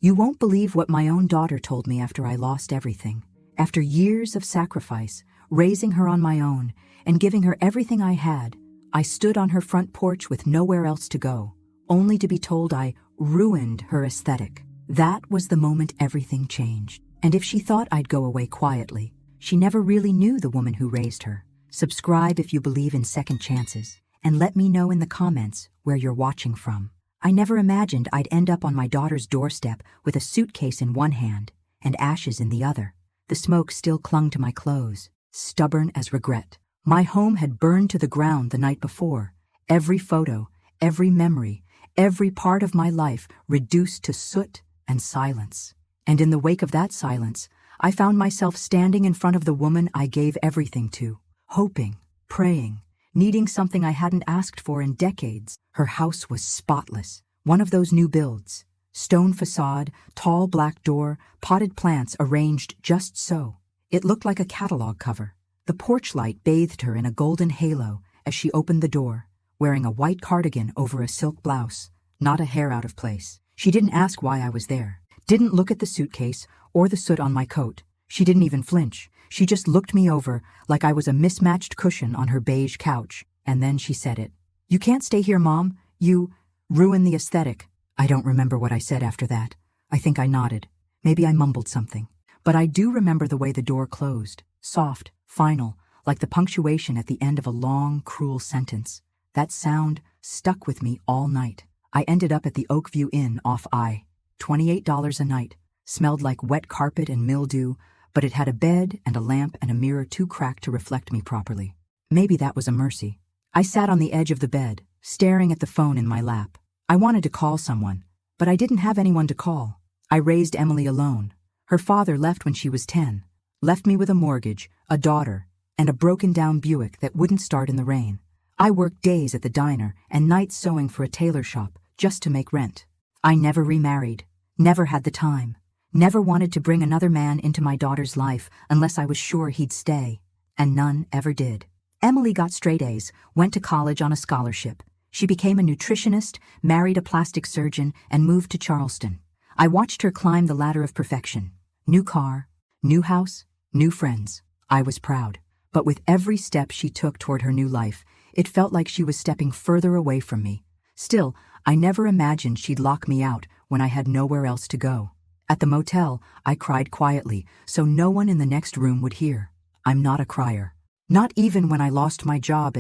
You won't believe what my own daughter told me after I lost everything. After years of sacrifice, raising her on my own, and giving her everything I had, I stood on her front porch with nowhere else to go, only to be told I ruined her aesthetic. That was the moment everything changed. And if she thought I'd go away quietly, she never really knew the woman who raised her. Subscribe if you believe in second chances, and let me know in the comments where you're watching from. I never imagined I'd end up on my daughter's doorstep with a suitcase in one hand and ashes in the other. The smoke still clung to my clothes, stubborn as regret. My home had burned to the ground the night before. Every photo, every memory, every part of my life reduced to soot and silence. And in the wake of that silence, I found myself standing in front of the woman I gave everything to, hoping, praying, needing something I hadn't asked for in decades. Her house was spotless, one of those new builds. Stone facade, tall black door, potted plants arranged just so. It looked like a catalog cover. The porch light bathed her in a golden halo as she opened the door, wearing a white cardigan over a silk blouse, not a hair out of place. She didn't ask why I was there, didn't look at the suitcase or the soot on my coat. She didn't even flinch. She just looked me over like I was a mismatched cushion on her beige couch, and then she said it. "You can't stay here, Mom. You ruin the aesthetic." I don't remember what I said after that. I think I nodded. Maybe I mumbled something. But I do remember the way the door closed. Soft, final, like the punctuation at the end of a long, cruel sentence. That sound stuck with me all night. I ended up at the Oakview Inn off I. $28 a night. Smelled like wet carpet and mildew, but it had a bed and a lamp and a mirror too cracked to reflect me properly. Maybe that was a mercy. I sat on the edge of the bed, staring at the phone in my lap. I wanted to call someone, but I didn't have anyone to call. I raised Emily alone. Her father left when she was 10. Left me with a mortgage, a daughter, and a broken-down Buick that wouldn't start in the rain. I worked days at the diner and nights sewing for a tailor shop just to make rent. I never remarried, never had the time, never wanted to bring another man into my daughter's life unless I was sure he'd stay, and none ever did. Emily got straight A's, went to college on a scholarship. She became a nutritionist, married a plastic surgeon, and moved to Charleston. I watched her climb the ladder of perfection. New car, new house, new friends. I was proud. But with every step she took toward her new life, it felt like she was stepping further away from me. Still, I never imagined she'd lock me out when I had nowhere else to go. At the motel, I cried quietly, so no one in the next room would hear. I'm not a crier. Not even when I lost my job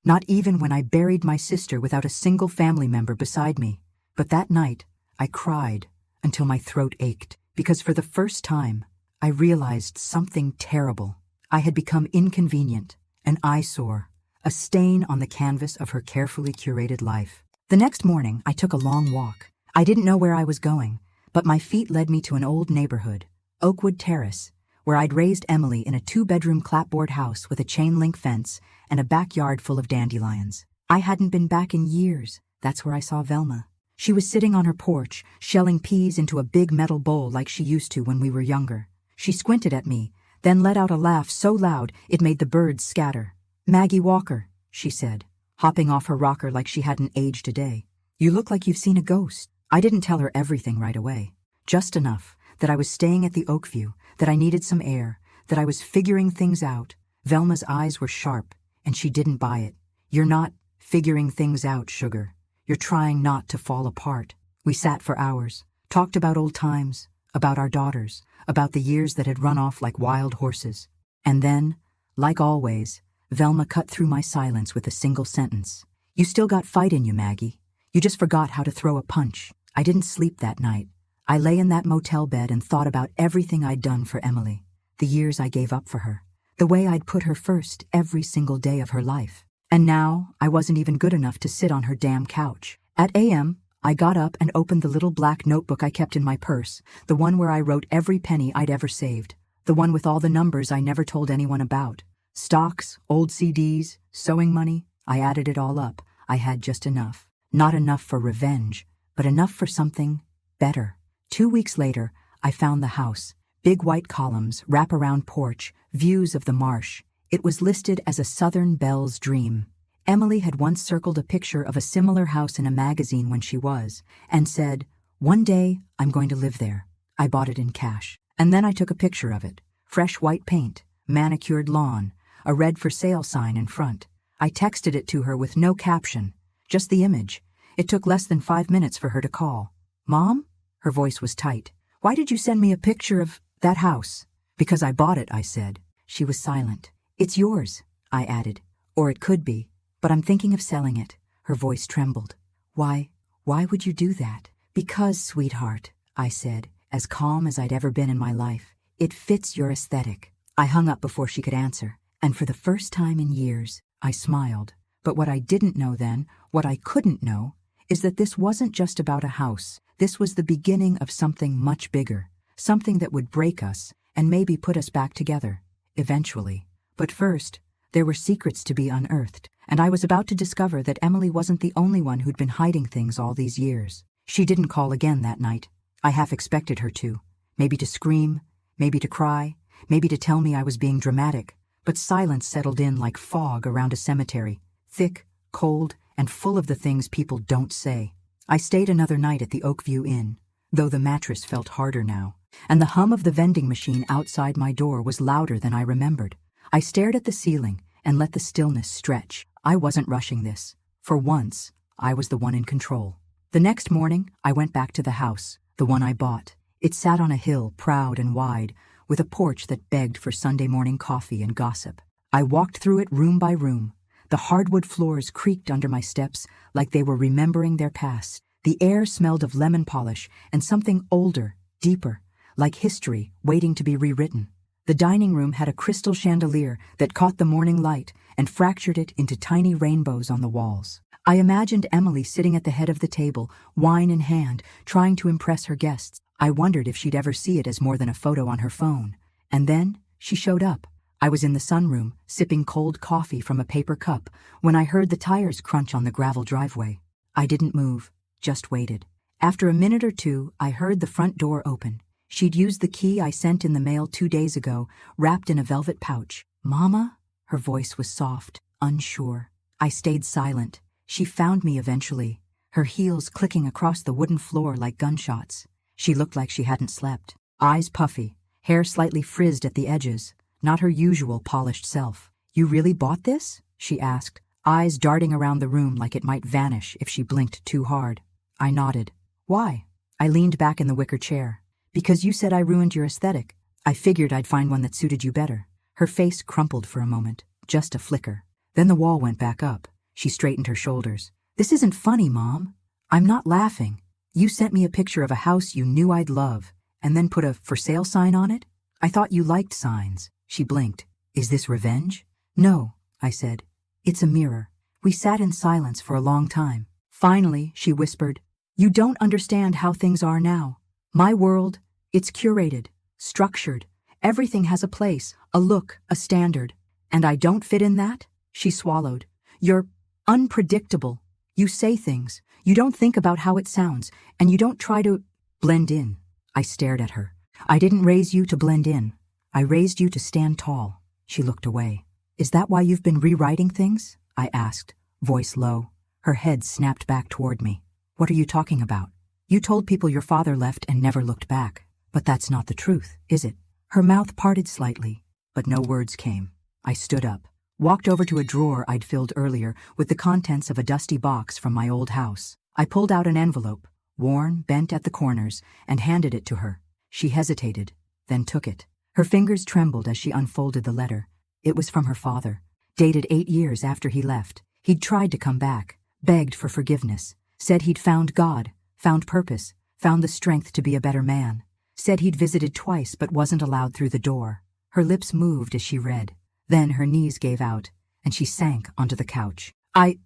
not even when I buried my sister without a single family member beside me. But that night, I cried until my throat ached, because for the first time, I realized something terrible. I had become inconvenient, an eyesore, a stain on the canvas of her carefully curated life. The next morning, I took a long walk. I didn't know where I was going, but my feet led me to an old neighborhood, Oakwood Terrace, where I'd raised Emily in a 2-bedroom clapboard house with a chain-link fence and a backyard full of dandelions. I hadn't been back in years. That's where I saw Velma. She was sitting on her porch, shelling peas into a big metal bowl like she used to when we were younger. She squinted at me, then let out a laugh so loud it made the birds scatter. "Maggie Walker," she said, hopping off her rocker like she hadn't aged a day. "You look like you've seen a ghost." I didn't tell her everything right away. Just enough that I was staying at the Oakview, that I needed some air, that I was figuring things out. Velma's eyes were sharp, and she didn't buy it. "You're not figuring things out, sugar. You're trying not to fall apart." We sat for hours, talked about old times, about our daughters, about the years that had run off like wild horses. And then, like always, Velma cut through my silence with a single sentence. "You still got fight in you, Maggie. You just forgot how to throw a punch." I didn't sleep that night. I lay in that motel bed and thought about everything I'd done for Emily, the years I gave up for her, the way I'd put her first every single day of her life. And now, I wasn't even good enough to sit on her damn couch. At a.m., I got up and opened the little black notebook I kept in my purse, the one where I wrote every penny I'd ever saved, the one with all the numbers I never told anyone about. Stocks, old CDs, sewing money, I added it all up. I had just enough. Not enough for revenge, but enough for something better. 2 weeks later, I found the house. Big white columns, wraparound porch, views of the marsh. It was listed as a Southern belle's dream. Emily had once circled a picture of a similar house in a magazine when she was, and said, One day, I'm going to live there. I bought it in cash. And then I took a picture of it. Fresh white paint, manicured lawn, a red for sale sign in front. I texted it to her with no caption, just the image. It took less than 5 minutes for her to call. Mom? Her voice was tight. Why did you send me a picture of that house? Because I bought it, I said. She was silent. It's yours, I added. Or it could be, but I'm thinking of selling it. Her voice trembled. Why would you do that? Because, sweetheart, I said, as calm as I'd ever been in my life. It fits your aesthetic. I hung up before she could answer, and for the first time in years, I smiled. But what I didn't know then, what I couldn't know, is that this wasn't just about a house. This was the beginning of something much bigger, something that would break us and maybe put us back together, eventually. But first, there were secrets to be unearthed, and I was about to discover that Emily wasn't the only one who'd been hiding things all these years. She didn't call again that night. I half expected her to. Maybe to scream, maybe to cry, maybe to tell me I was being dramatic. But silence settled in like fog around a cemetery, thick, cold, and full of the things people don't say. I stayed another night at the Oakview Inn, though the mattress felt harder now, and the hum of the vending machine outside my door was louder than I remembered. I stared at the ceiling and let the stillness stretch. I wasn't rushing this. For once, I was the one in control. The next morning, I went back to the house, the one I bought. It sat on a hill, proud and wide, with a porch that begged for Sunday morning coffee and gossip. I walked through it room by room. The hardwood floors creaked under my steps like they were remembering their past. The air smelled of lemon polish and something older, deeper, like history waiting to be rewritten. The dining room had a crystal chandelier that caught the morning light and fractured it into tiny rainbows on the walls. I imagined Emily sitting at the head of the table, wine in hand, trying to impress her guests. I wondered if she'd ever see it as more than a photo on her phone. And then, she showed up. I was in the sunroom, sipping cold coffee from a paper cup, when I heard the tires crunch on the gravel driveway. I didn't move, just waited. After a minute or two, I heard the front door open. She'd used the key I sent in the mail 2 days ago, wrapped in a velvet pouch. Mama? Her voice was soft, unsure. I stayed silent. She found me eventually, her heels clicking across the wooden floor like gunshots. She looked like she hadn't slept. Eyes puffy, hair slightly frizzed at the edges, not her usual polished self. You really bought this? She asked, eyes darting around the room like it might vanish if she blinked too hard. I nodded. Why? I leaned back in the wicker chair. Because you said I ruined your aesthetic. I figured I'd find one that suited you better. Her face crumpled for a moment, just a flicker. Then the wall went back up. She straightened her shoulders. This isn't funny, Mom. I'm not laughing. You sent me a picture of a house you knew I'd love, and then put a for sale sign on it? I thought you liked signs. She blinked. Is this revenge? No, I said. It's a mirror. We sat in silence for a long time. Finally, she whispered, you don't understand how things are now. My world, it's curated, structured. Everything has a place, a look, a standard. And I don't fit in that? She swallowed. You're unpredictable. You say things. You don't think about how it sounds, and you don't try to blend in. I stared at her. I didn't raise you to blend in. I raised you to stand tall. She looked away. Is that why you've been rewriting things? I asked, voice low. Her head snapped back toward me. What are you talking about? You told people your father left and never looked back. But that's not the truth, is it? Her mouth parted slightly, but no words came. I stood up, walked over to a drawer I'd filled earlier with the contents of a dusty box from my old house. I pulled out an envelope, worn, bent at the corners, and handed it to her. She hesitated, then took it. Her fingers trembled as she unfolded the letter. It was from her father, dated 8 years after he left. He'd tried to come back, begged for forgiveness, said he'd found God, found purpose, found the strength to be a better man, said he'd visited twice but wasn't allowed through the door. Her lips moved as she read. Then her knees gave out, and she sank onto the couch. I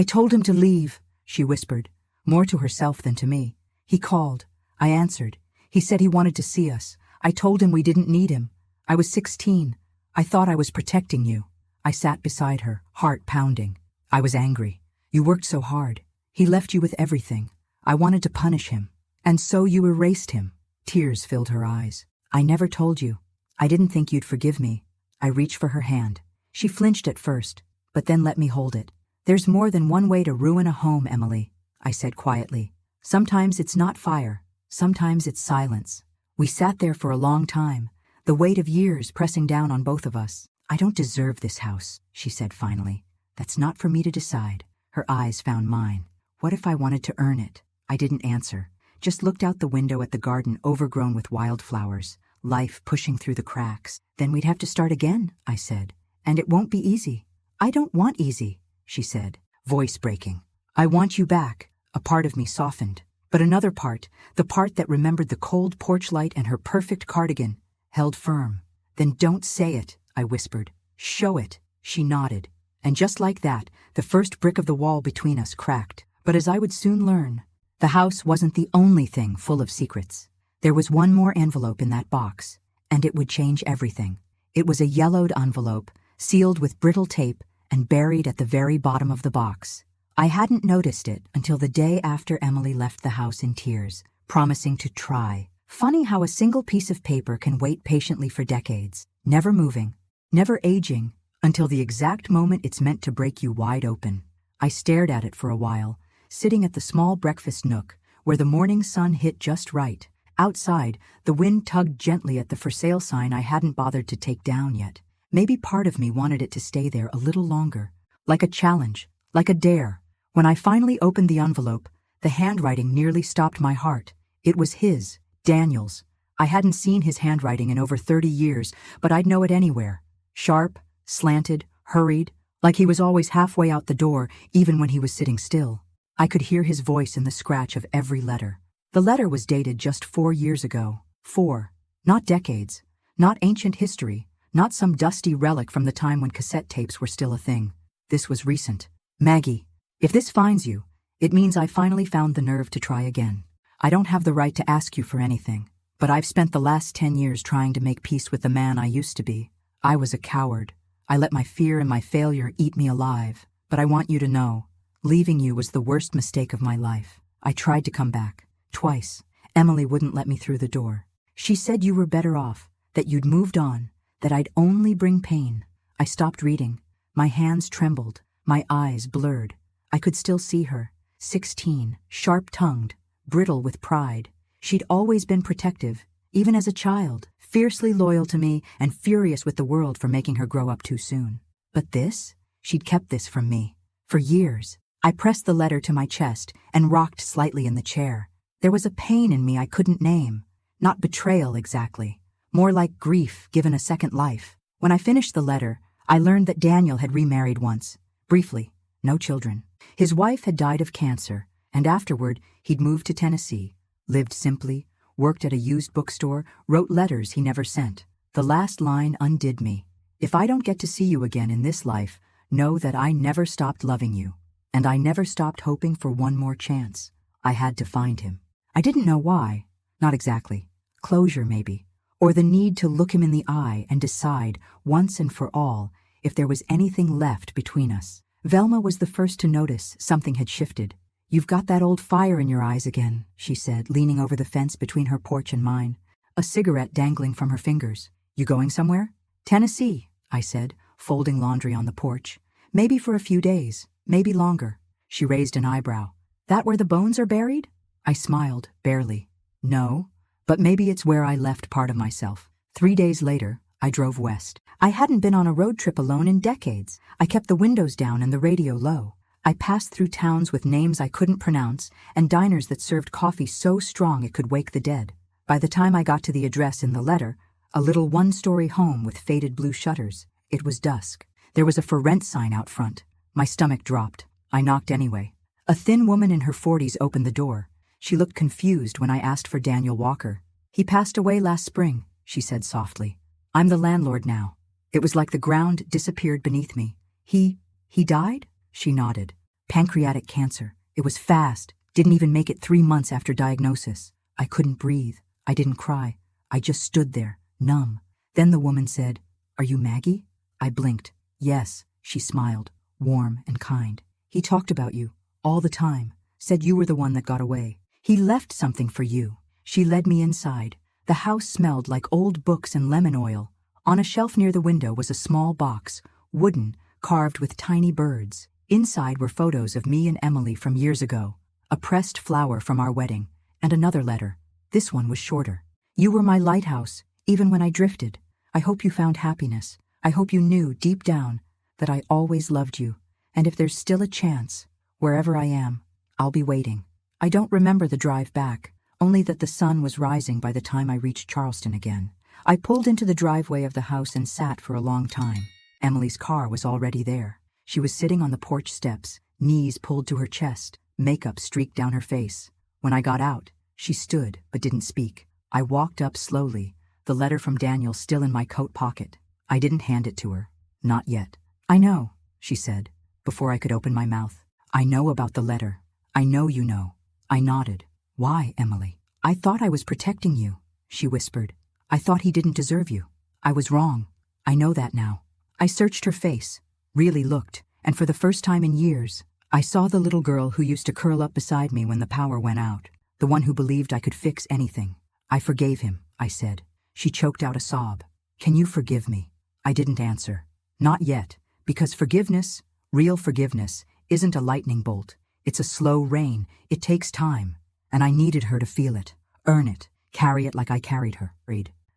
told him to leave, she whispered, more to herself than to me. He called. I answered. He said he wanted to see us. I told him we didn't need him. I was 16. I thought I was protecting you. I sat beside her, heart pounding. I was angry. You worked so hard. He left you with everything. I wanted to punish him. And so you erased him. Tears filled her eyes. I never told you. I didn't think you'd forgive me. I reached for her hand. She flinched at first, but then let me hold it. There's more than one way to ruin a home, Emily, I said quietly. Sometimes it's not fire. Sometimes it's silence. We sat there for a long time, the weight of years pressing down on both of us. I don't deserve this house, she said finally. That's not for me to decide. Her eyes found mine. What if I wanted to earn it? I didn't answer, just looked out the window at the garden overgrown with wildflowers, life pushing through the cracks. Then we'd have to start again, I said. And it won't be easy. I don't want easy, she said, voice breaking. I want you back. A part of me softened. But another part, the part that remembered the cold porch light and her perfect cardigan, held firm. Then don't say it, I whispered. Show it. She nodded. And just like that, the first brick of the wall between us cracked. But as I would soon learn, the house wasn't the only thing full of secrets. There was one more envelope in that box, and it would change everything. It was a yellowed envelope, sealed with brittle tape and buried at the very bottom of the box. I hadn't noticed it until the day after Emily left the house in tears, promising to try. Funny how a single piece of paper can wait patiently for decades, never moving, never aging, until the exact moment it's meant to break you wide open. I stared at it for a while, sitting at the small breakfast nook, where the morning sun hit just right. Outside, the wind tugged gently at the for sale sign I hadn't bothered to take down yet. Maybe part of me wanted it to stay there a little longer, like a challenge, like a dare. When I finally opened the envelope, the handwriting nearly stopped my heart. It was his, Daniel's. I hadn't seen his handwriting in over 30 years, but I'd know it anywhere. Sharp, slanted, hurried, like he was always halfway out the door, even when he was sitting still. I could hear his voice in the scratch of every letter. The letter was dated just 4 years ago. 4. Not decades. Not ancient history. Not some dusty relic from the time when cassette tapes were still a thing. This was recent. Maggie, if this finds you, it means I finally found the nerve to try again. I don't have the right to ask you for anything, but I've spent the last 10 years trying to make peace with the man I used to be. I was a coward. I let my fear and my failure eat me alive. But I want you to know, leaving you was the worst mistake of my life. I tried to come back. Twice. Emily wouldn't let me through the door. She said you were better off, that you'd moved on, that I'd only bring pain. I stopped reading. My hands trembled. My eyes blurred. I could still see her, 16, sharp-tongued, brittle with pride. She'd always been protective, even as a child, fiercely loyal to me and furious with the world for making her grow up too soon. But this? She'd kept this from me. For years. I pressed the letter to my chest and rocked slightly in the chair. There was a pain in me I couldn't name. Not betrayal exactly. More like grief given a second life. When I finished the letter, I learned that Daniel had remarried once. Briefly. No children. His wife had died of cancer, and afterward he'd moved to Tennessee, lived simply, worked at a used bookstore, wrote letters he never sent. The last line undid me. If I don't get to see you again in this life, know that I never stopped loving you, and I never stopped hoping for one more chance. I had to find him. I didn't know why. Not exactly. Closure, maybe. Or the need to look him in the eye and decide, once and for all, if there was anything left between us. Velma was the first to notice something had shifted. You've got that old fire in your eyes again, she said, leaning over the fence between her porch and mine, a cigarette dangling from her fingers. You going somewhere? Tennessee, I said, folding laundry on the porch. Maybe for a few days, maybe longer. She raised an eyebrow. That where the bones are buried? I smiled, barely. No, but maybe it's where I left part of myself. 3 days later, I drove west. I hadn't been on a road trip alone in decades. I kept the windows down and the radio low. I passed through towns with names I couldn't pronounce and diners that served coffee so strong it could wake the dead. By the time I got to the address in the letter, a little one-story home with faded blue shutters, it was dusk. There was a for rent sign out front. My stomach dropped. I knocked anyway. A thin woman in her 40s opened the door. She looked confused when I asked for Daniel Walker. He passed away last spring, she said softly. I'm the landlord now. It was like the ground disappeared beneath me. He died? She nodded. Pancreatic cancer. It was fast. Didn't even make it 3 months after diagnosis. I couldn't breathe. I didn't cry. I just stood there, numb. Then the woman said, "Are you Maggie?" I blinked. Yes, she smiled, warm and kind. He talked about you, all the time. Said you were the one that got away. He left something for you. She led me inside. The house smelled like old books and lemon oil. On a shelf near the window was a small box, wooden, carved with tiny birds. Inside were photos of me and Emily from years ago, a pressed flower from our wedding, and another letter. This one was shorter. You were my lighthouse, even when I drifted. I hope you found happiness. I hope you knew deep down that I always loved you. And if there's still a chance, wherever I am, I'll be waiting. I don't remember the drive back, only that the sun was rising by the time I reached Charleston again. I pulled into the driveway of the house and sat for a long time. Emily's car was already there. She was sitting on the porch steps, knees pulled to her chest, makeup streaked down her face. When I got out, she stood but didn't speak. I walked up slowly, the letter from Daniel still in my coat pocket. I didn't hand it to her. Not yet. I know, she said, before I could open my mouth. I know about the letter. I know you know. I nodded. Why, Emily? I thought I was protecting you, she whispered. I thought he didn't deserve you. I was wrong. I know that now. I searched her face, really looked, and for the first time in years, I saw the little girl who used to curl up beside me when the power went out, the one who believed I could fix anything. I forgave him, I said. She choked out a sob. Can you forgive me? I didn't answer. Not yet, because forgiveness, real forgiveness, isn't a lightning bolt. It's a slow rain. It takes time. And I needed her to feel it, earn it, carry it like I carried her.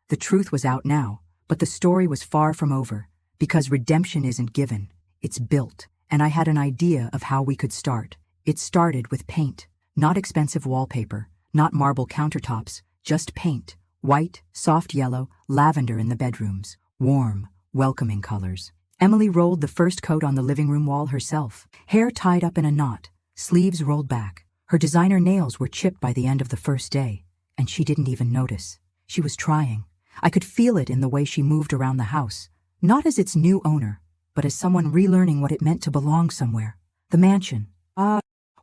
The truth was out now, but the story was far from over, because redemption isn't given, it's built. And I had an idea of how we could start. It started with paint, not expensive wallpaper, not marble countertops, just paint, white, soft yellow, lavender in the bedrooms, warm, welcoming colors. Emily rolled the first coat on the living room wall herself, hair tied up in a knot, sleeves rolled back. Her designer nails were chipped by the end of the first day, and she didn't even notice. She was trying. I could feel it in the way she moved around the house, not as its new owner, but as someone relearning what it meant to belong somewhere. The mansion,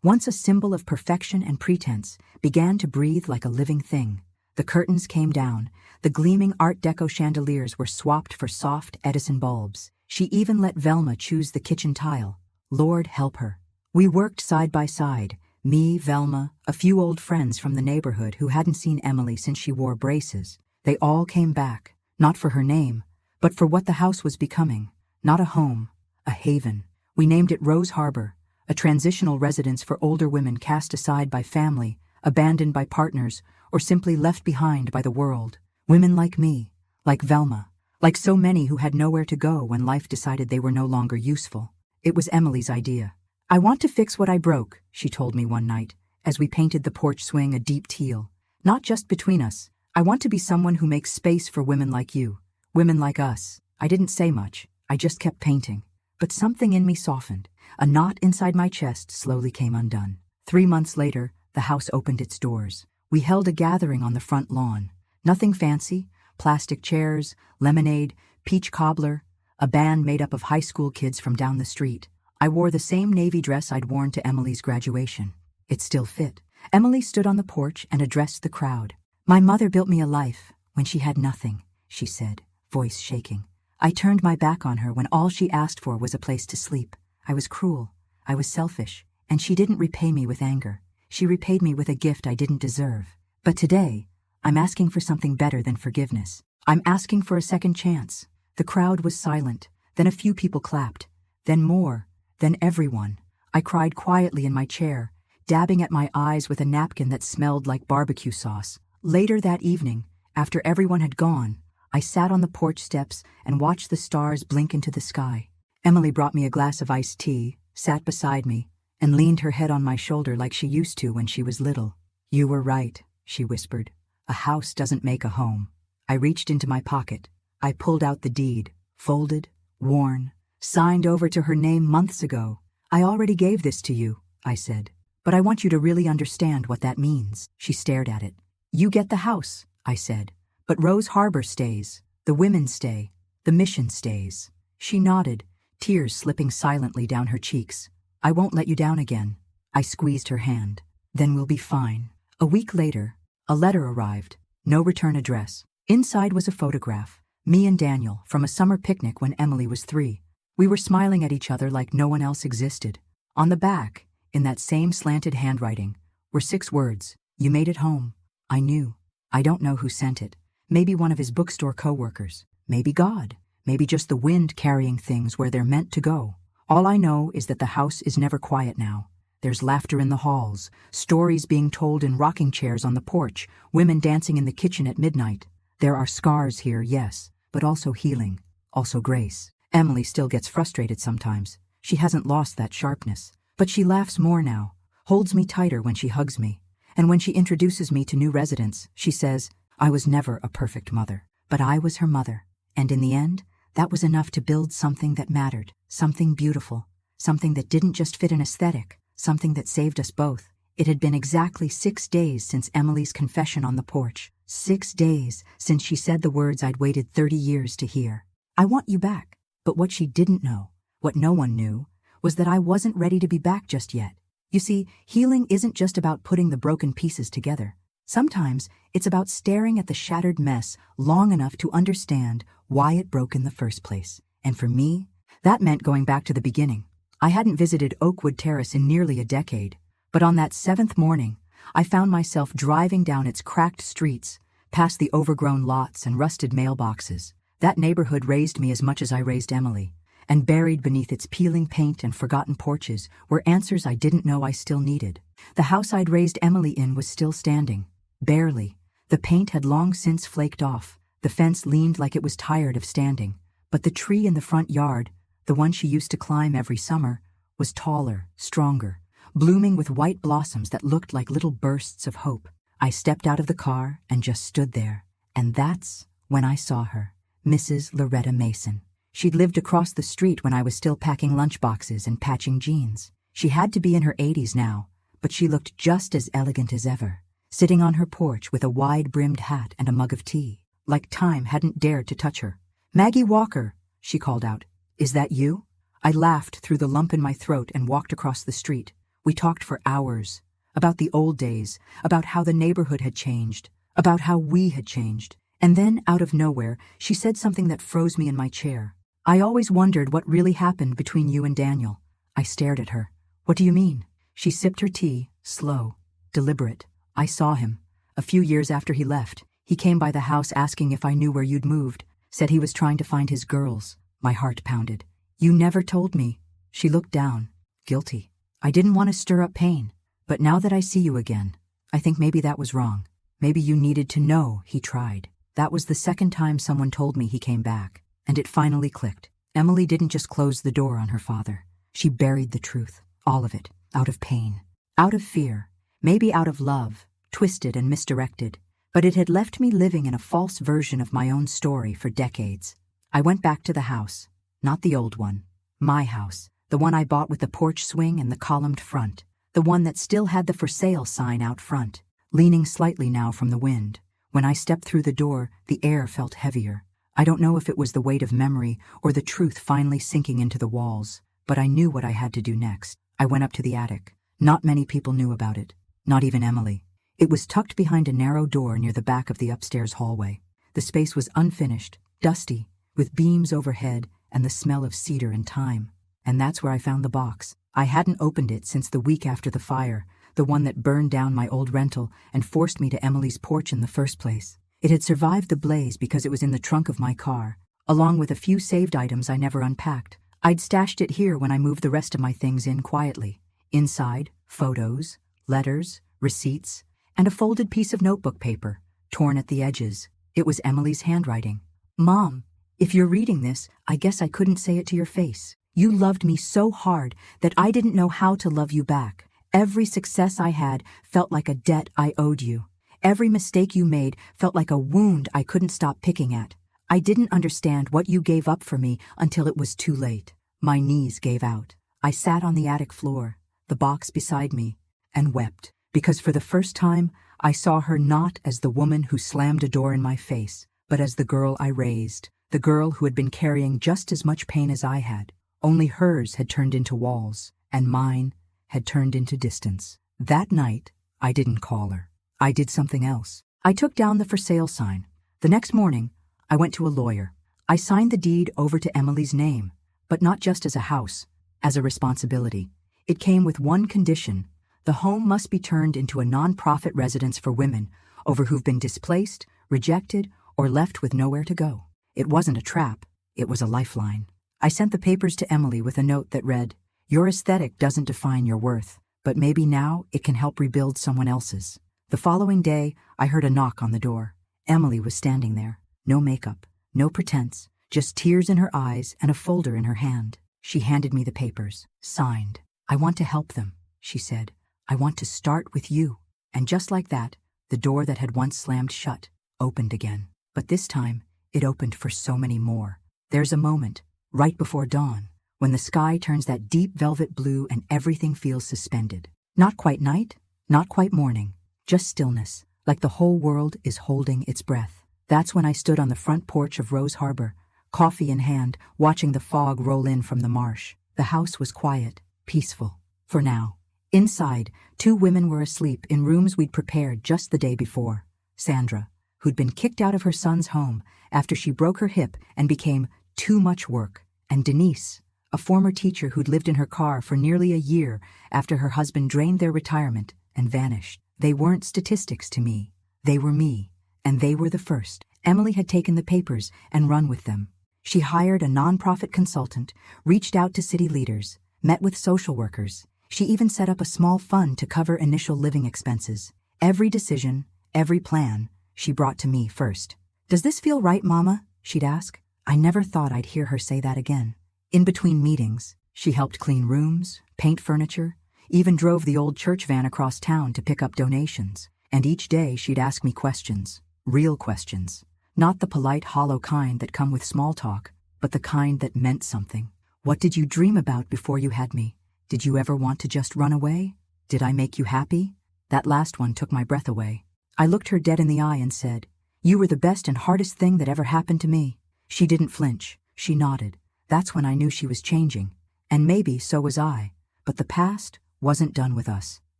once a symbol of perfection and pretense, began to breathe like a living thing. The curtains came down. The gleaming Art Deco chandeliers were swapped for soft Edison bulbs. She even let Velma choose the kitchen tile. Lord help her. We worked side by side. Me, Velma, a few old friends from the neighborhood who hadn't seen Emily since she wore braces. They all came back, not for her name, but for what the house was becoming. Not a home, a haven. We named it Rose Harbor, a transitional residence for older women cast aside by family, abandoned by partners, or simply left behind by the world. Women like me, like Velma, like so many who had nowhere to go when life decided they were no longer useful. It was Emily's idea. I want to fix what I broke, she told me one night, as we painted the porch swing a deep teal. Not just between us. I want to be someone who makes space for women like you, women like us. I didn't say much. I just kept painting. But something in me softened. A knot inside my chest slowly came undone. 3 months later, the house opened its doors. We held a gathering on the front lawn. Nothing fancy. Plastic chairs, lemonade, peach cobbler, a band made up of high school kids from down the street. I wore the same navy dress I'd worn to Emily's graduation. It still fit. Emily stood on the porch and addressed the crowd. My mother built me a life when she had nothing, she said, voice shaking. I turned my back on her when all she asked for was a place to sleep. I was cruel. I was selfish. And she didn't repay me with anger. She repaid me with a gift I didn't deserve. But today, I'm asking for something better than forgiveness. I'm asking for a second chance. The crowd was silent. Then a few people clapped. Then more. Then everyone. I cried quietly in my chair, dabbing at my eyes with a napkin that smelled like barbecue sauce. Later that evening, after everyone had gone, I sat on the porch steps and watched the stars blink into the sky. Emily brought me a glass of iced tea, sat beside me, and leaned her head on my shoulder like she used to when she was little. You were right, she whispered. A house doesn't make a home. I reached into my pocket. I pulled out the deed, folded, worn, signed over to her name months ago. I already gave this to you, I said. But I want you to really understand what that means. She stared at it. You get the house, I said. But Rose Harbor stays. The women stay. The mission stays. She nodded, tears slipping silently down her cheeks. I won't let you down again. I squeezed her hand. Then we'll be fine. A week later, a letter arrived. No return address. Inside was a photograph. Me and Daniel from a summer picnic when Emily was 3. We were smiling at each other like no one else existed. On the back, in that same slanted handwriting, were 6 words. You made it home. I knew. I don't know who sent it. Maybe one of his bookstore co-workers. Maybe God. Maybe just the wind carrying things where they're meant to go. All I know is that the house is never quiet now. There's laughter in the halls, stories being told in rocking chairs on the porch, women dancing in the kitchen at midnight. There are scars here, yes, but also healing, also grace. Emily still gets frustrated sometimes. She hasn't lost that sharpness, but she laughs more now, holds me tighter when she hugs me. And when she introduces me to new residents, she says, I was never a perfect mother, but I was her mother. And in the end, that was enough to build something that mattered, something beautiful, something that didn't just fit an aesthetic, something that saved us both. It had been exactly 6 days since Emily's confession on the porch. 6 days since she said the words I'd waited 30 years to hear. I want you back. But what she didn't know, what no one knew, was that I wasn't ready to be back just yet. You see, healing isn't just about putting the broken pieces together. Sometimes it's about staring at the shattered mess long enough to understand why it broke in the first place. And for me, that meant going back to the beginning. I hadn't visited Oakwood Terrace in nearly a decade, but on that 7th morning, I found myself driving down its cracked streets, past the overgrown lots and rusted mailboxes. That neighborhood raised me as much as I raised Emily, and buried beneath its peeling paint and forgotten porches were answers I didn't know I still needed. The house I'd raised Emily in was still standing. Barely. The paint had long since flaked off. The fence leaned like it was tired of standing. But the tree in the front yard, the one she used to climb every summer, was taller, stronger, blooming with white blossoms that looked like little bursts of hope. I stepped out of the car and just stood there. And that's when I saw her, Mrs. Loretta Mason. She'd lived across the street when I was still packing lunchboxes and patching jeans. She had to be in her 80s now, but she looked just as elegant as ever, sitting on her porch with a wide-brimmed hat and a mug of tea, like time hadn't dared to touch her. "Maggie Walker," she called out. "Is that you?" I laughed through the lump in my throat and walked across the street. We talked for hours, about the old days, about how the neighborhood had changed, about how we had changed. And then, out of nowhere, she said something that froze me in my chair. "I always wondered what really happened between you and Daniel." I stared at her. "What do you mean?" She sipped her tea, slow, deliberate. "I saw him. A few years after he left, he came by the house asking if I knew where you'd moved, said he was trying to find his girls." My heart pounded. "You never told me." She looked down, guilty. "I didn't want to stir up pain, but now that I see you again, I think maybe that was wrong. Maybe you needed to know he tried." That was the second time someone told me he came back, and it finally clicked. Emily didn't just close the door on her father. She buried the truth, all of it, out of pain, out of fear, maybe out of love, twisted and misdirected. But it had left me living in a false version of my own story for decades. I went back to the house, not the old one, my house, the one I bought with the porch swing and the columned front, the one that still had the for sale sign out front, leaning slightly now from the wind. When I stepped through the door, the air felt heavier. I don't know if it was the weight of memory or the truth finally sinking into the walls, but I knew what I had to do next. I went up to the attic. Not many people knew about it, not even Emily. It was tucked behind a narrow door near the back of the upstairs hallway. The space was unfinished, dusty, with beams overhead and the smell of cedar and thyme. And that's where I found the box. I hadn't opened it since the week after the fire, the one that burned down my old rental and forced me to Emily's porch in the first place. It had survived the blaze because it was in the trunk of my car, along with a few saved items I never unpacked. I'd stashed it here when I moved the rest of my things in quietly. Inside, photos, letters, receipts, and a folded piece of notebook paper, torn at the edges. It was Emily's handwriting. "Mom, if you're reading this, I guess I couldn't say it to your face. You loved me so hard that I didn't know how to love you back. Every success I had felt like a debt I owed you. Every mistake you made felt like a wound I couldn't stop picking at. I didn't understand what you gave up for me until it was too late." My knees gave out. I sat on the attic floor, the box beside me, and wept, because for the first time I saw her not as the woman who slammed a door in my face, but as the girl I raised, the girl who had been carrying just as much pain as I had. Only hers had turned into walls, and mine had turned into distance. That night, I didn't call her. I did something else. I took down the for sale sign. The next morning, I went to a lawyer. I signed the deed over to Emily's name, but not just as a house, as a responsibility. It came with one condition. The home must be turned into a non-profit residence for women over who've been displaced, rejected, or left with nowhere to go. It wasn't a trap. It was a lifeline. I sent the papers to Emily with a note that read, "Your aesthetic doesn't define your worth, but but maybe now it can help rebuild someone else's. The following day, I heard a knock on the door. Emily was standing there. No makeup, no pretense, just tears in her eyes and a folder in her hand. She handed me the papers, signed. "I want to help them," she said. "I want to start with you." And just like that, the door that had once slammed shut opened again. But this time, it opened for so many more. There's a moment, right before dawn, when the sky turns that deep velvet blue and everything feels suspended. Not quite night, not quite morning, just stillness, like the whole world is holding its breath. That's when I stood on the front porch of Rose Harbor, coffee in hand, watching the fog roll in from the marsh. The house was quiet, peaceful, for now. Inside, 2 women were asleep in rooms we'd prepared just the day before. Sandra, who'd been kicked out of her son's home after she broke her hip and became too much work, and Denise, a former teacher who'd lived in her car for nearly a year after her husband drained their retirement and vanished. They weren't statistics to me. They were me, and they were the first. Emily had taken the papers and run with them. She hired a nonprofit consultant, reached out to city leaders, met with social workers. She even set up a small fund to cover initial living expenses. Every decision, every plan, she brought to me first. "Does this feel right, Mama?" she'd ask. I never thought I'd hear her say that again. In between meetings, she helped clean rooms, paint furniture, even drove the old church van across town to pick up donations. And each day she'd ask me questions, real questions. Not the polite, hollow kind that come with small talk, but the kind that meant something. "What did you dream about before you had me? Did you ever want to just run away? Did I make you happy?" That last one took my breath away. I looked her dead in the eye and said, "You were the best and hardest thing that ever happened to me." She didn't flinch. She nodded. That's when I knew she was changing. And maybe so was I. But the past wasn't done with us.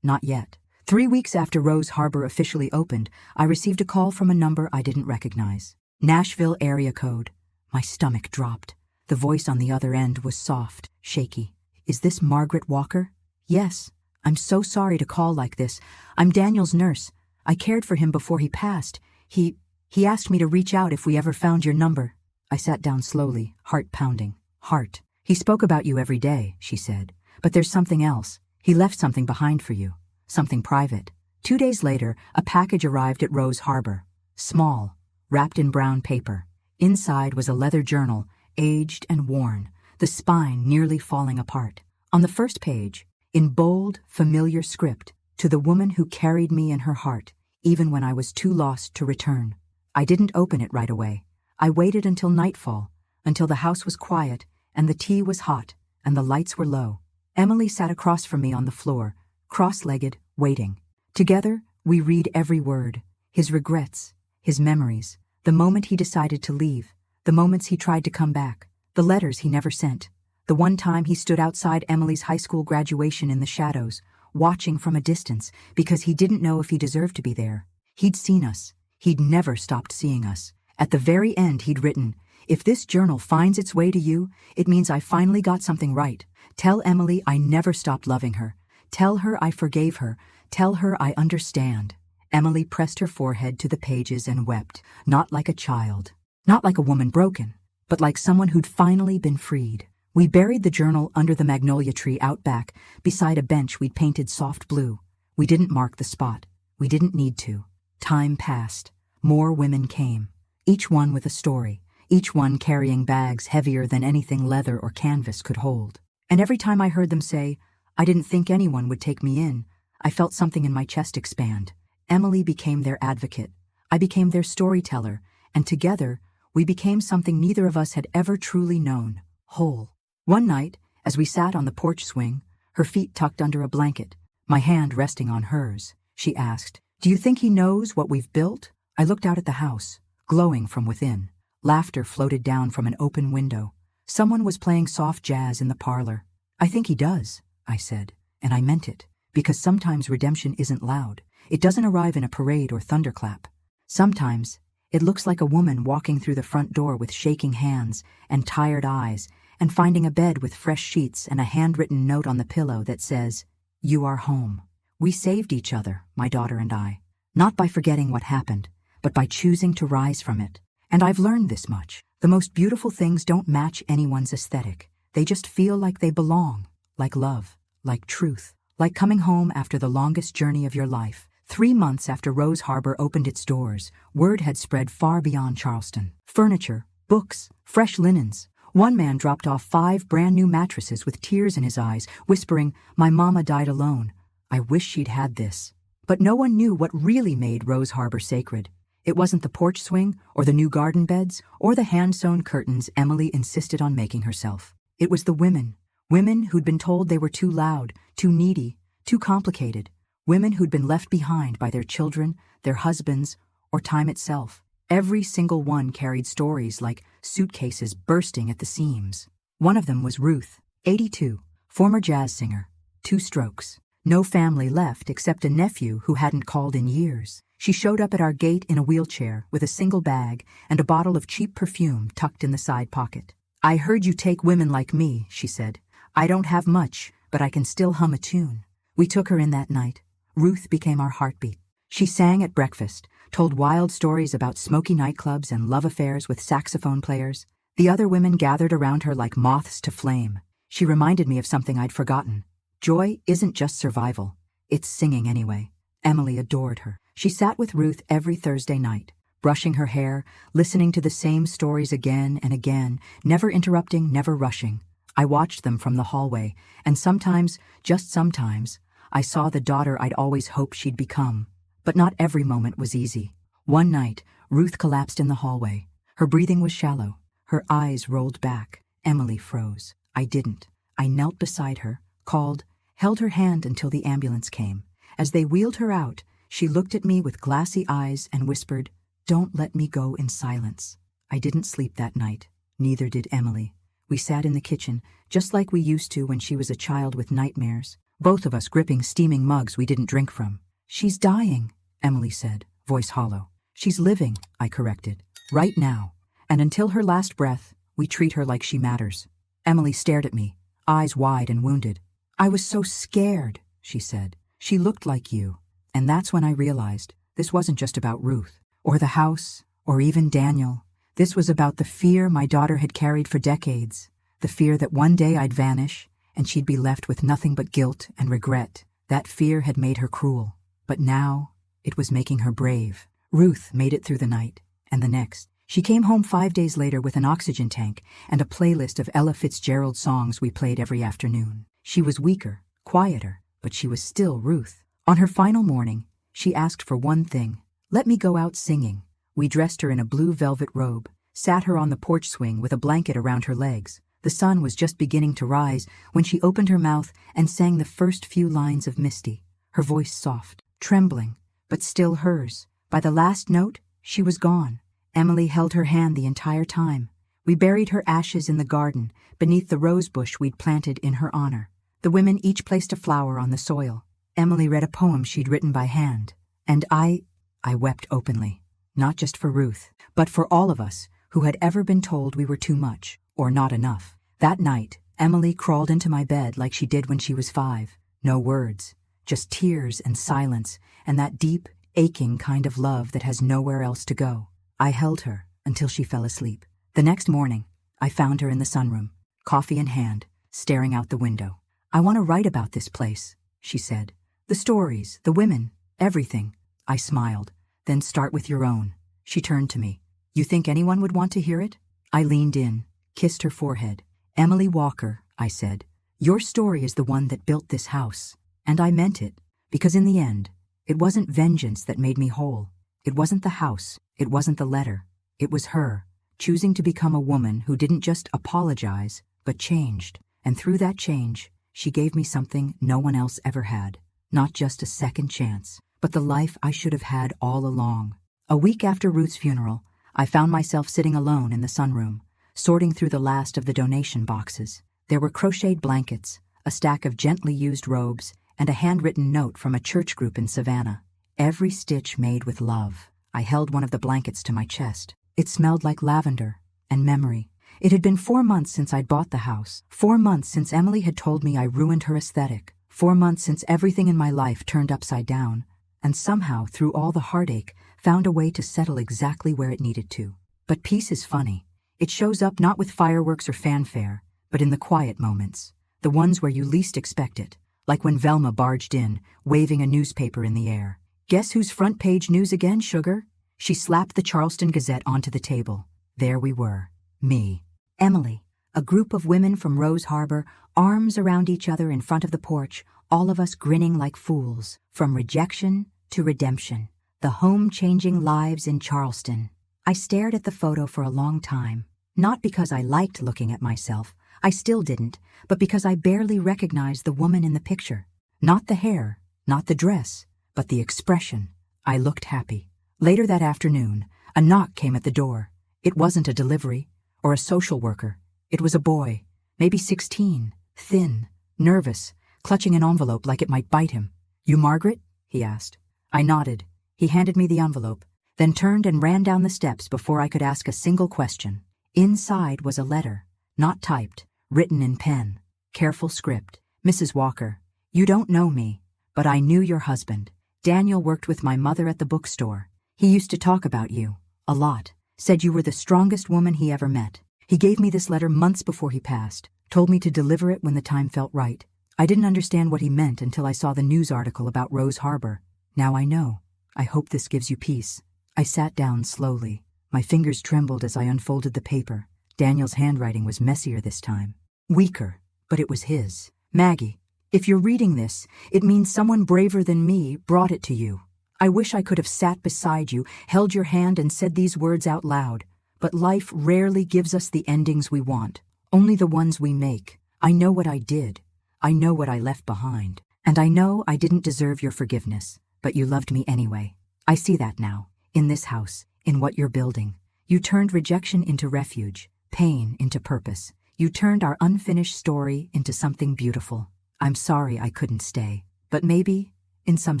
Not yet. 3 weeks after Rose Harbor officially opened, I received a call from a number I didn't recognize. Nashville area code. My stomach dropped. The voice on the other end was soft, shaky. "Is this Margaret Walker?" "Yes. I'm so sorry to call like this. I'm Daniel's nurse. I cared for him before he passed. He asked me to reach out if we ever found your number." I sat down slowly, heart pounding. "Heart. He spoke about you every day," she said. "But there's something else. He left something behind for you. Something private." 2 days later, a package arrived at Rose Harbor. Small, wrapped in brown paper. Inside was a leather journal, aged and worn, the spine nearly falling apart. On the first page, in bold, familiar script, "To the woman who carried me in her heart, even when I was too lost to return." I didn't open it right away. I waited until nightfall, until the house was quiet, and the tea was hot, and the lights were low. Emily sat across from me on the floor, cross-legged, waiting. Together, we read every word, his regrets, his memories, the moment he decided to leave, the moments he tried to come back, the letters he never sent, the one time he stood outside Emily's high school graduation in the shadows, watching from a distance because he didn't know if he deserved to be there. He'd seen us. He'd never stopped seeing us. At the very end, he'd written, "If this journal finds its way to you, it means I finally got something right. Tell Emily I never stopped loving her. Tell her I forgave her. Tell her I understand." Emily pressed her forehead to the pages and wept, not like a child, not like a woman broken, but like someone who'd finally been freed. We buried the journal under the magnolia tree out back, beside a bench we'd painted soft blue. We didn't mark the spot. We didn't need to. Time passed. More women came, each one with a story, each one carrying bags heavier than anything leather or canvas could hold. And every time I heard them say, "I didn't think anyone would take me in," I felt something in my chest expand. Emily became their advocate. I became their storyteller, and together, we became something neither of us had ever truly known, whole. One night, as we sat on the porch swing, her feet tucked under a blanket, my hand resting on hers, she asked, "Do you think he knows what we've built?" I looked out at the house, glowing from within. Laughter floated down from an open window. Someone was playing soft jazz in the parlor. "I think he does," I said, and I meant it, because sometimes redemption isn't loud. It doesn't arrive in a parade or thunderclap. Sometimes, it looks like a woman walking through the front door with shaking hands and tired eyes, and finding a bed with fresh sheets and a handwritten note on the pillow that says, "You are home." We saved each other, my daughter and I, not by forgetting what happened, but by choosing to rise from it. And I've learned this much. The most beautiful things don't match anyone's aesthetic. They just feel like they belong, like love, like truth, Like coming home after the longest journey of your life. 3 months after Rose Harbor opened its doors, word had spread far beyond Charleston. Furniture, books, fresh linens. One man dropped off 5 brand-new mattresses with tears in his eyes, whispering, "My mama died alone. I wish she'd had this." But no one knew what really made Rose Harbor sacred. It wasn't the porch swing, or the new garden beds, or the hand-sewn curtains Emily insisted on making herself. It was the women. Women who'd been told they were too loud, too needy, too complicated. Women who'd been left behind by their children, their husbands, or time itself. Every single one carried stories like suitcases bursting at the seams. One of them was Ruth, 82, former jazz singer, 2 strokes. No family left except a nephew who hadn't called in years. She showed up at our gate in a wheelchair with a single bag and a bottle of cheap perfume tucked in the side pocket. "I heard you take women like me," she said. "I don't have much, but I can still hum a tune." We took her in that night. Ruth became our heartbeat. She sang at breakfast, told wild stories about smoky nightclubs and love affairs with saxophone players. The other women gathered around her like moths to flame. She reminded me of something I'd forgotten. Joy isn't just survival. It's singing anyway. Emily adored her. She sat with Ruth every Thursday night, brushing her hair, listening to the same stories again and again, never interrupting, never rushing. I watched them from the hallway, and sometimes, just sometimes, I saw the daughter I'd always hoped she'd become. But not every moment was easy. One night, Ruth collapsed in the hallway. Her breathing was shallow. Her eyes rolled back. Emily froze. I didn't. I knelt beside her, called, held her hand until the ambulance came. As they wheeled her out, she looked at me with glassy eyes and whispered, "Don't let me go in silence." I didn't sleep that night. Neither did Emily. We sat in the kitchen, just like we used to when she was a child with nightmares, both of us gripping steaming mugs we didn't drink from. "She's dying," Emily said, voice hollow. "She's living," I corrected, "right now. And until her last breath, we treat her like she matters." Emily stared at me, eyes wide and wounded. "I was so scared," she said. "She looked like you." And that's when I realized this wasn't just about Ruth, or the house, or even Daniel. This was about the fear my daughter had carried for decades, the fear that one day I'd vanish, and she'd be left with nothing but guilt and regret. That fear had made her cruel, but now it was making her brave. Ruth made it through the night, and the next. She came home 5 days later with an oxygen tank and a playlist of Ella Fitzgerald songs we played every afternoon. She was weaker, quieter, but she was still Ruth. On her final morning, she asked for one thing: "Let me go out singing." We dressed her in a blue velvet robe, sat her on the porch swing with a blanket around her legs. The sun was just beginning to rise when she opened her mouth and sang the first few lines of Misty, her voice soft, trembling, but still hers. By the last note, she was gone. Emily held her hand the entire time. We buried her ashes in the garden, beneath the rose bush we'd planted in her honor. The women each placed a flower on the soil. Emily read a poem she'd written by hand. And I wept openly. Not just for Ruth, but for all of us who had ever been told we were too much, or not enough. That night, Emily crawled into my bed like she did when she was 5. No words, just tears and silence, and that deep, aching kind of love that has nowhere else to go. I held her until she fell asleep. The next morning, I found her in the sunroom, coffee in hand, staring out the window. "I want to write about this place," she said. "The stories, the women, everything." I smiled. "Then start with your own." She turned to me. "You think anyone would want to hear it?" I leaned in, kissed her forehead. "Emily Walker," I said, "your story is the one that built this house." And I meant it, because in the end, it wasn't vengeance that made me whole. It wasn't the house, it wasn't the letter. It was her, choosing to become a woman who didn't just apologize, but changed. And through that change, she gave me something no one else ever had. Not just a second chance, but the life I should have had all along. A week after Ruth's funeral, I found myself sitting alone in the sunroom, sorting through the last of the donation boxes. There were crocheted blankets, a stack of gently used robes, and a handwritten note from a church group in Savannah. Every stitch made with love. I held one of the blankets to my chest. It smelled like lavender and memory. It had been 4 months since I'd bought the house. 4 months since Emily had told me I ruined her aesthetic. 4 months since everything in my life turned upside down. And somehow, through all the heartache, found a way to settle exactly where it needed to. But peace is funny. It shows up not with fireworks or fanfare, but in the quiet moments, the ones where you least expect it, like when Velma barged in, waving a newspaper in the air. "Guess who's front page news again, sugar?" She slapped the Charleston Gazette onto the table. There we were. Me. Emily. A group of women from Rose Harbor, arms around each other in front of the porch, all of us grinning like fools. From rejection to redemption. The home-changing lives in Charleston. I stared at the photo for a long time. Not because I liked looking at myself, I still didn't, but because I barely recognized the woman in the picture. Not the hair, not the dress, but the expression. I looked happy. Later that afternoon, a knock came at the door. It wasn't a delivery or a social worker. It was a boy, maybe 16, thin, nervous, clutching an envelope like it might bite him. "You Margaret?" he asked. I nodded. He handed me the envelope, then turned and ran down the steps before I could ask a single question. Inside was a letter, not typed, written in pen. Careful script. "Mrs. Walker, you don't know me, but I knew your husband. Daniel worked with my mother at the bookstore. He used to talk about you, a lot. Said you were the strongest woman he ever met. He gave me this letter months before he passed, told me to deliver it when the time felt right. I didn't understand what he meant until I saw the news article about Rose Harbor. Now I know. I hope this gives you peace." I sat down slowly. My fingers trembled as I unfolded the paper. Daniel's handwriting was messier this time. Weaker, but it was his. "Maggie, if you're reading this, it means someone braver than me brought it to you. I wish I could have sat beside you, held your hand and said these words out loud. But life rarely gives us the endings we want, only the ones we make. I know what I did. I know what I left behind. And I know I didn't deserve your forgiveness, but you loved me anyway. I see that now, in this house, in what you're building. You turned rejection into refuge, pain into purpose. You turned our unfinished story into something beautiful. I'm sorry I couldn't stay, but maybe, in some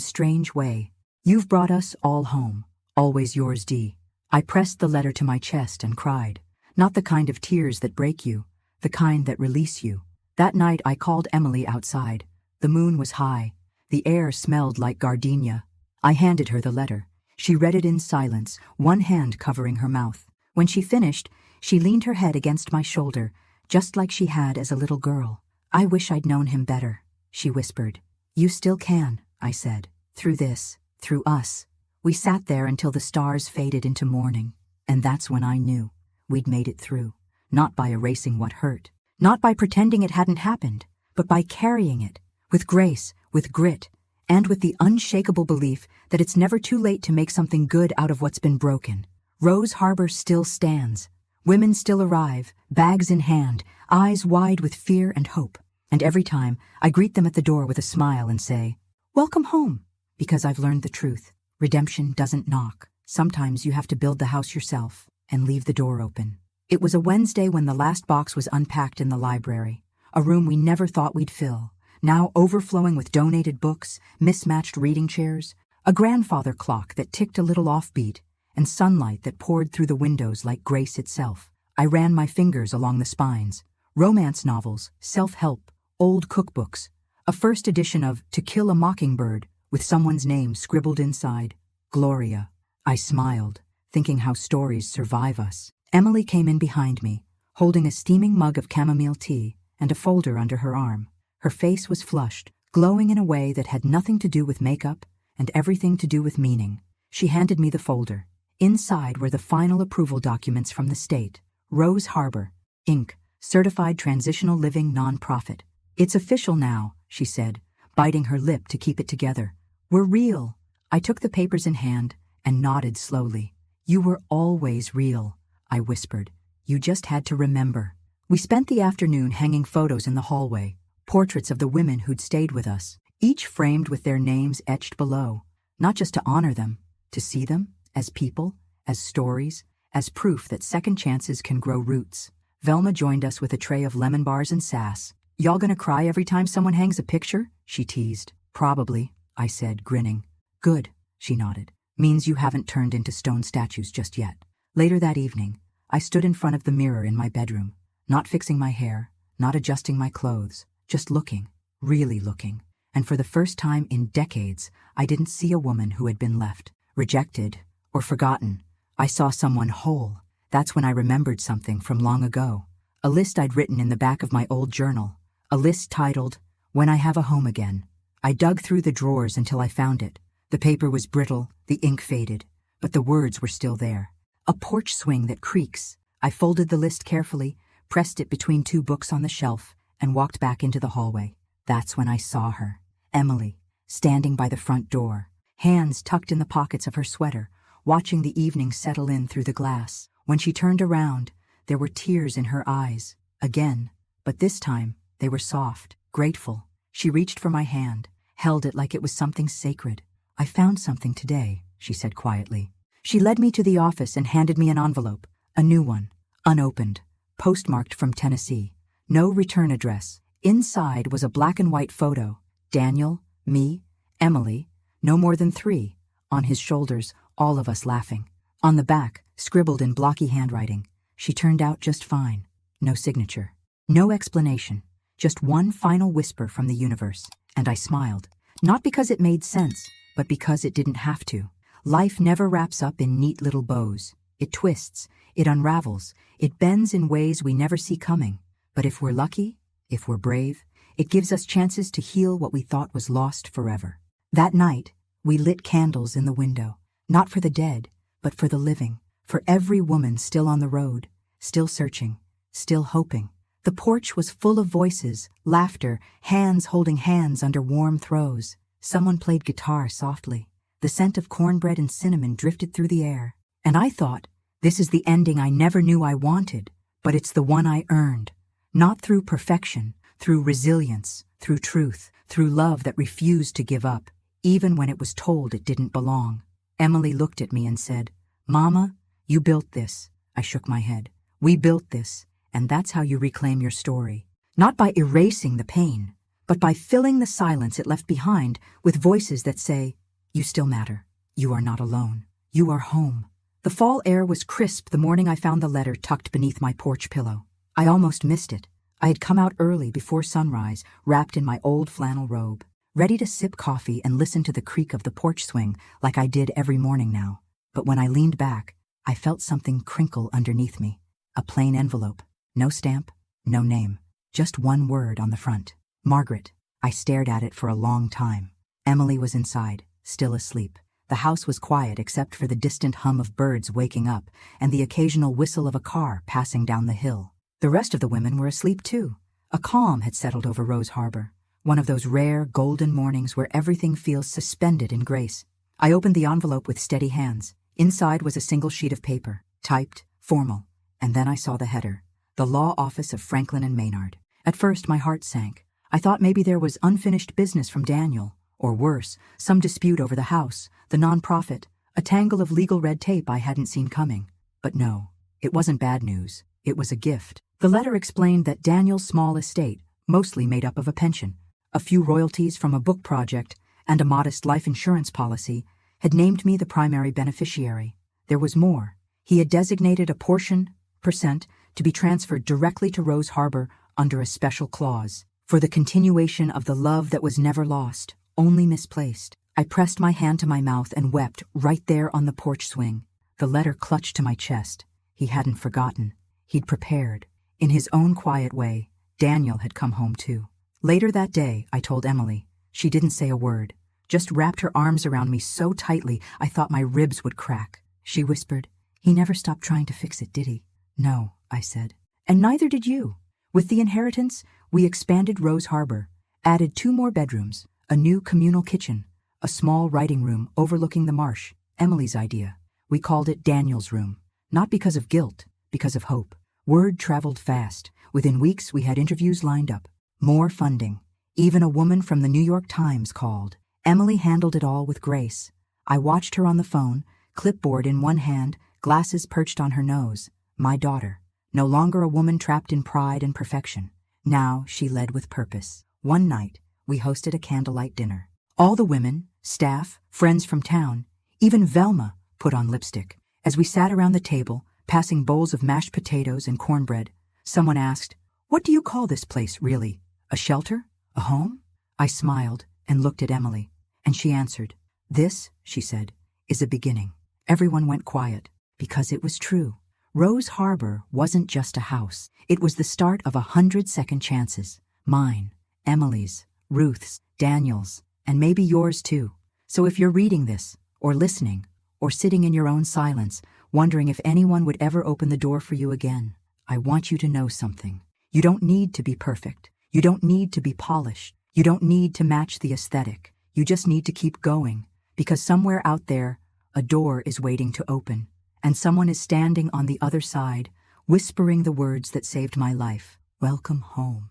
strange way, you've brought us all home. Always yours, D." I pressed the letter to my chest and cried. Not the kind of tears that break you, the kind that release you. That night I called Emily outside. The moon was high. The air smelled like gardenia. I handed her the letter. She read it in silence, one hand covering her mouth. When she finished, she leaned her head against my shoulder, just like she had as a little girl. "I wish I'd known him better," she whispered. "You still can," I said. "Through this, through us." We sat there until the stars faded into morning, and that's when I knew we'd made it through. Not by erasing what hurt, not by pretending it hadn't happened, but by carrying it, with grace, with grit, and with the unshakable belief that it's never too late to make something good out of what's been broken. Rose Harbor still stands. Women still arrive, bags in hand, eyes wide with fear and hope. And every time, I greet them at the door with a smile and say, "Welcome home," because I've learned the truth. Redemption doesn't knock. Sometimes you have to build the house yourself and leave the door open. It was a Wednesday when the last box was unpacked in the library, a room we never thought we'd fill, now overflowing with donated books, mismatched reading chairs, a grandfather clock that ticked a little offbeat, and sunlight that poured through the windows like grace itself. I ran my fingers along the spines. Romance novels, self-help, old cookbooks, a first edition of To Kill a Mockingbird with someone's name scribbled inside, Gloria. I smiled, thinking how stories survive us. Emily came in behind me, holding a steaming mug of chamomile tea and a folder under her arm. Her face was flushed, glowing in a way that had nothing to do with makeup and everything to do with meaning. She handed me the folder. Inside were the final approval documents from the state. Rose Harbor, Inc., Certified Transitional Living Nonprofit. "It's official now," she said, biting her lip to keep it together. "We're real." I took the papers in hand and nodded slowly. "You were always real," I whispered. "You just had to remember." We spent the afternoon hanging photos in the hallway, portraits of the women who'd stayed with us, each framed with their names etched below, not just to honor them, to see them as people, as stories, as proof that second chances can grow roots. Velma joined us with a tray of lemon bars and sass. "Y'all gonna cry every time someone hangs a picture?" she teased. "Probably," I said, grinning. "Good," she nodded. "Means you haven't turned into stone statues just yet." Later that evening, I stood in front of the mirror in my bedroom, not fixing my hair, not adjusting my clothes, just looking, really looking. And for the first time in decades, I didn't see a woman who had been left, rejected, or forgotten. I saw someone whole. That's when I remembered something from long ago. A list I'd written in the back of my old journal. A list titled, When I have a home again. I dug through the drawers until I found it. The paper was brittle, the ink faded, but the words were still there. A porch swing that creaks. I folded the list carefully, pressed it between two books on the shelf, and walked back into the hallway. That's when I saw her, Emily, standing by the front door, hands tucked in the pockets of her sweater, watching the evening settle in through the glass. When she turned around, there were tears in her eyes, again, but this time they were soft, grateful. She reached for my hand, held it like it was something sacred. "I found something today," she said quietly. She led me to the office and handed me an envelope, a new one, unopened, postmarked from Tennessee. No return address. Inside was a black and white photo. Daniel, me, Emily, no more than 3. On his shoulders, all of us laughing. On the back, scribbled in blocky handwriting, "She turned out just fine." No signature. No explanation. Just one final whisper from the universe. And I smiled. Not because it made sense, but because it didn't have to. Life never wraps up in neat little bows. It twists, it unravels, it bends in ways we never see coming. But if we're lucky, if we're brave, it gives us chances to heal what we thought was lost forever. That night, we lit candles in the window, not for the dead, but for the living, for every woman still on the road, still searching, still hoping. The porch was full of voices, laughter, hands holding hands under warm throws. Someone played guitar softly. The scent of cornbread and cinnamon drifted through the air. And I thought, this is the ending I never knew I wanted, but it's the one I earned. Not through perfection, through resilience, through truth, through love that refused to give up, even when it was told it didn't belong. Emily looked at me and said, "Mama, you built this." I shook my head. "We built this, and that's how you reclaim your story. Not by erasing the pain, but by filling the silence it left behind with voices that say, you still matter. You are not alone. You are home." The fall air was crisp the morning I found the letter tucked beneath my porch pillow. I almost missed it. I had come out early before sunrise, wrapped in my old flannel robe, ready to sip coffee and listen to the creak of the porch swing like I did every morning now. But when I leaned back, I felt something crinkle underneath me. A plain envelope. No stamp, no name. Just one word on the front. Margaret. I stared at it for a long time. Emily was inside, still asleep. The house was quiet except for the distant hum of birds waking up and the occasional whistle of a car passing down the hill. The rest of the women were asleep too. A calm had settled over Rose Harbor, one of those rare golden mornings where everything feels suspended in grace. I opened the envelope with steady hands. Inside was a single sheet of paper, typed, formal, and then I saw the header, the law office of Franklin and Maynard. At first my heart sank. I thought maybe there was unfinished business from Daniel, or worse, some dispute over the house, the nonprofit, a tangle of legal red tape I hadn't seen coming. But no, it wasn't bad news. It was a gift. The letter explained that Daniel's small estate, mostly made up of a pension, a few royalties from a book project, and a modest life insurance policy, had named me the primary beneficiary. There was more. He had designated a percent, to be transferred directly to Rose Harbor under a special clause, for the continuation of the love that was never lost, only misplaced. I pressed my hand to my mouth and wept right there on the porch swing. The letter clutched to my chest. He hadn't forgotten. He'd prepared. In his own quiet way, Daniel had come home too. Later that day, I told Emily. She didn't say a word, just wrapped her arms around me so tightly I thought my ribs would crack. She whispered, "He never stopped trying to fix it, did he?" "No," I said. "And neither did you." With the inheritance, we expanded Rose Harbor, added 2 more bedrooms, a new communal kitchen, a small writing room overlooking the marsh, Emily's idea. We called it Daniel's room, not because of guilt, because of hope. Word traveled fast. Within weeks, we had interviews lined up. More funding. Even a woman from the New York Times called. Emily handled it all with grace. I watched her on the phone, clipboard in one hand, glasses perched on her nose. My daughter. No longer a woman trapped in pride and perfection. Now she led with purpose. One night, we hosted a candlelight dinner. All the women, staff, friends from town, even Velma put on lipstick. As we sat around the table, passing bowls of mashed potatoes and cornbread, someone asked, "What do you call this place, really? A shelter? A home?" I smiled and looked at Emily, and she answered, "This," she said, "is a beginning." Everyone went quiet, because it was true. Rose Harbor wasn't just a house. It was the start of 100 second chances. Mine, Emily's, Ruth's, Daniel's, and maybe yours too. So if you're reading this, or listening, or sitting in your own silence, wondering if anyone would ever open the door for you again, I want you to know something. You don't need to be perfect. You don't need to be polished. You don't need to match the aesthetic. You just need to keep going, because somewhere out there, a door is waiting to open, and someone is standing on the other side, whispering the words that saved my life. Welcome home.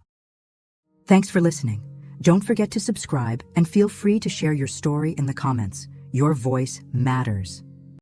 Thanks for listening. Don't forget to subscribe and feel free to share your story in the comments. Your voice matters.